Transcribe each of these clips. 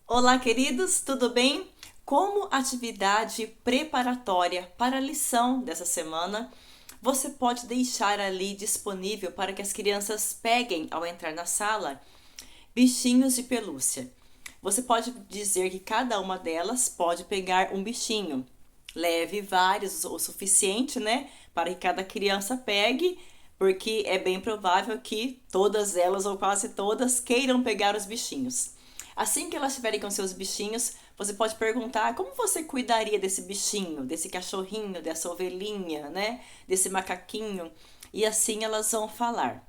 Olá, queridos, tudo bem? Como atividade preparatória para a lição dessa semana, você pode deixar ali disponível para que as crianças peguem ao entrar na sala bichinhos de pelúcia. Você pode dizer que cada uma delas pode pegar um bichinho. Leve vários o suficiente, né? Para que cada criança pegue, porque é bem provável que todas elas ou quase todas queiram pegar os bichinhos. Assim que elas estiverem com seus bichinhos, você pode perguntar como você cuidaria desse bichinho, desse cachorrinho, dessa ovelhinha, né? Desse macaquinho. E assim elas vão falar.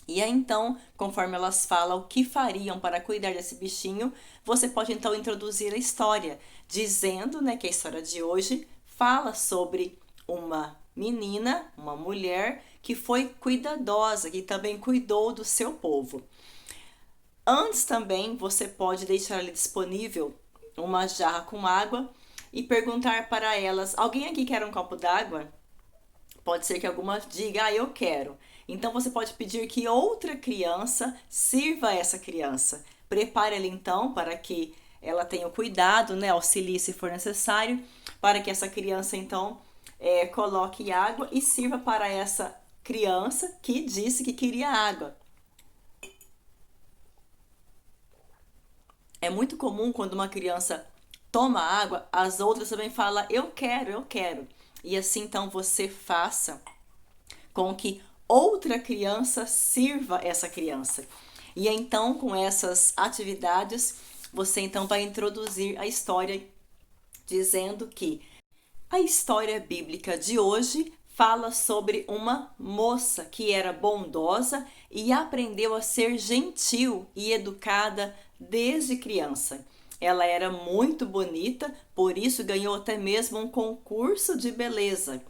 E aí, então, conforme elas falam o que fariam para cuidar desse bichinho, você pode então introduzir a história, dizendo, né, que a história de hoje fala sobre uma menina, uma mulher que foi cuidadosa, que também cuidou do seu povo. Antes também você pode deixar ali disponível uma jarra com água e perguntar para elas: alguém aqui quer um copo d'água? Pode ser que alguma diga: eu quero. Então você pode pedir que outra criança sirva essa criança. Prepare ela então para que ela tenha o cuidado, né? Auxilie se for necessário, para que essa criança então coloque água e sirva para essa criança que disse que queria água. É muito comum quando uma criança toma água, as outras também falam: eu quero, eu quero. E assim então você faça com que outra criança sirva essa criança. E então com essas atividades, você então vai introduzir a história dizendo que a história bíblica de hoje fala sobre uma moça que era bondosa e aprendeu a ser gentil e educada desde criança. Ela era muito bonita, por isso ganhou até mesmo um concurso de beleza.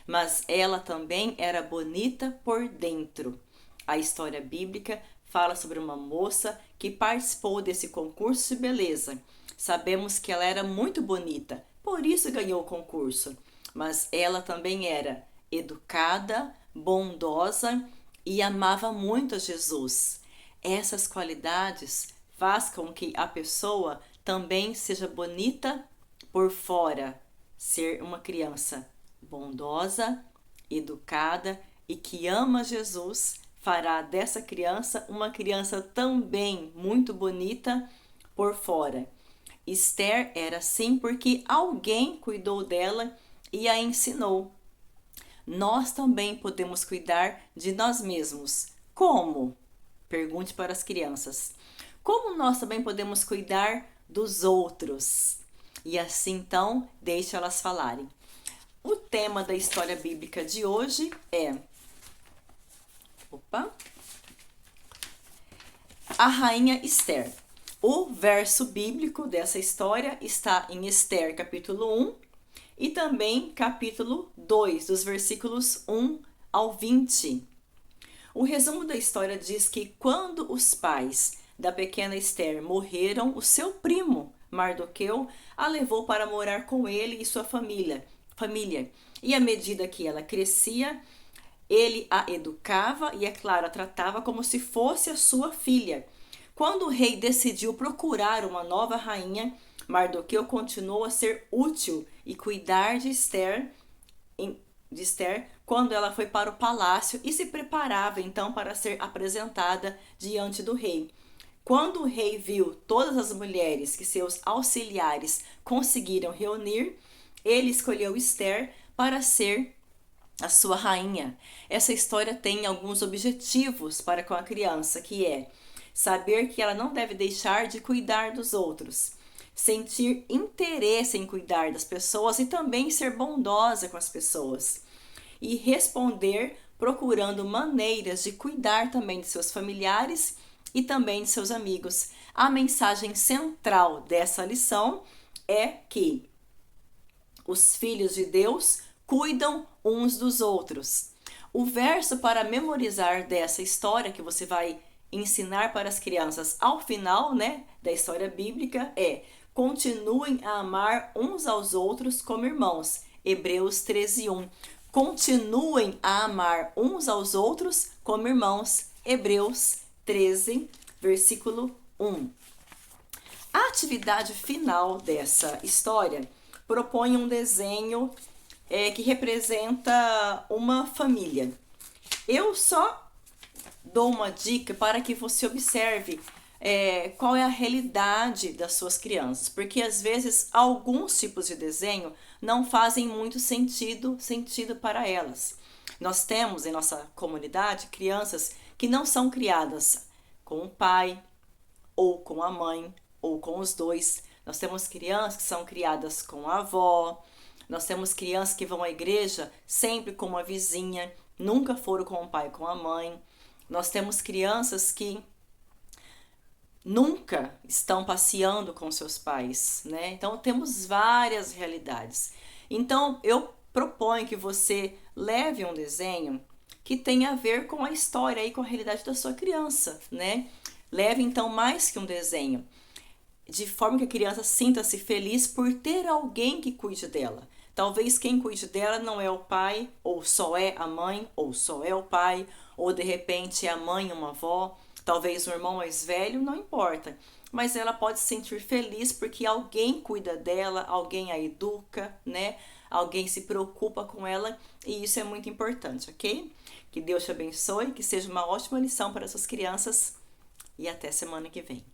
Mas ela também era bonita por dentro. A história bíblica fala sobre uma moça que participou desse concurso de beleza. Sabemos que ela era muito bonita, por isso ganhou o concurso. Mas ela também era educada, bondosa e amava muito a Jesus. Essas qualidades faz com que a pessoa também seja bonita por fora, ser uma criança bondosa, educada e que ama Jesus fará dessa criança uma criança também muito bonita por fora. Esther era assim porque alguém cuidou dela e a ensinou. Nós também podemos cuidar de nós mesmos. Como? Pergunte para as crianças. Como nós também podemos cuidar dos outros? E assim então, deixe elas falarem. O tema da história bíblica de hoje é a rainha Esther. O verso bíblico dessa história está em Esther capítulo 1 e também capítulo 2, dos versículos 1 ao 20. O resumo da história diz que quando os pais da pequena Esther morreram, o seu primo, Mardoqueu, a levou para morar com ele e sua família. E à medida que ela crescia, ele a educava e, é claro, a tratava como se fosse a sua filha. Quando o rei decidiu procurar uma nova rainha, Mardoqueu continuou a ser útil e cuidar de Esther quando ela foi para o palácio e se preparava então para ser apresentada diante do rei. Quando o rei viu todas as mulheres que seus auxiliares conseguiram reunir, ele escolheu Esther para ser a sua rainha. Essa história tem alguns objetivos para com a criança, que é saber que ela não deve deixar de cuidar dos outros, sentir interesse em cuidar das pessoas e também ser bondosa com as pessoas, e responder procurando maneiras de cuidar também de seus familiares e também de seus amigos. A mensagem central dessa lição é que os filhos de Deus cuidam uns dos outros. O verso para memorizar dessa história que você vai ensinar para as crianças ao final, né, da história bíblica é: continuem a amar uns aos outros como irmãos. Hebreus 13:1. Continuem a amar uns aos outros como irmãos. Hebreus 13, versículo 1. A atividade final dessa história propõe um desenho que representa uma família. Eu só dou uma dica para que você observe qual é a realidade das suas crianças, porque às vezes alguns tipos de desenho não fazem muito sentido para elas. Nós temos em nossa comunidade crianças que não são criadas com o pai, ou com a mãe, ou com os dois. Nós temos crianças que são criadas com a avó, nós temos crianças que vão à igreja sempre com uma vizinha, nunca foram com o pai e com a mãe. Nós temos crianças que nunca estão passeando com seus pais, né? Então temos várias realidades. Então eu proponho que você leve um desenho que tenha a ver com a história e com a realidade da sua criança, né? Leve então mais que um desenho, de forma que a criança sinta-se feliz por ter alguém que cuide dela. Talvez quem cuide dela não é o pai, ou só é a mãe, ou só é o pai, ou de repente é a mãe, uma avó, talvez um irmão mais velho, não importa. Mas ela pode se sentir feliz porque alguém cuida dela, alguém a educa, né? Alguém se preocupa com ela e isso é muito importante, ok? Que Deus te abençoe, que seja uma ótima lição para suas crianças e até semana que vem.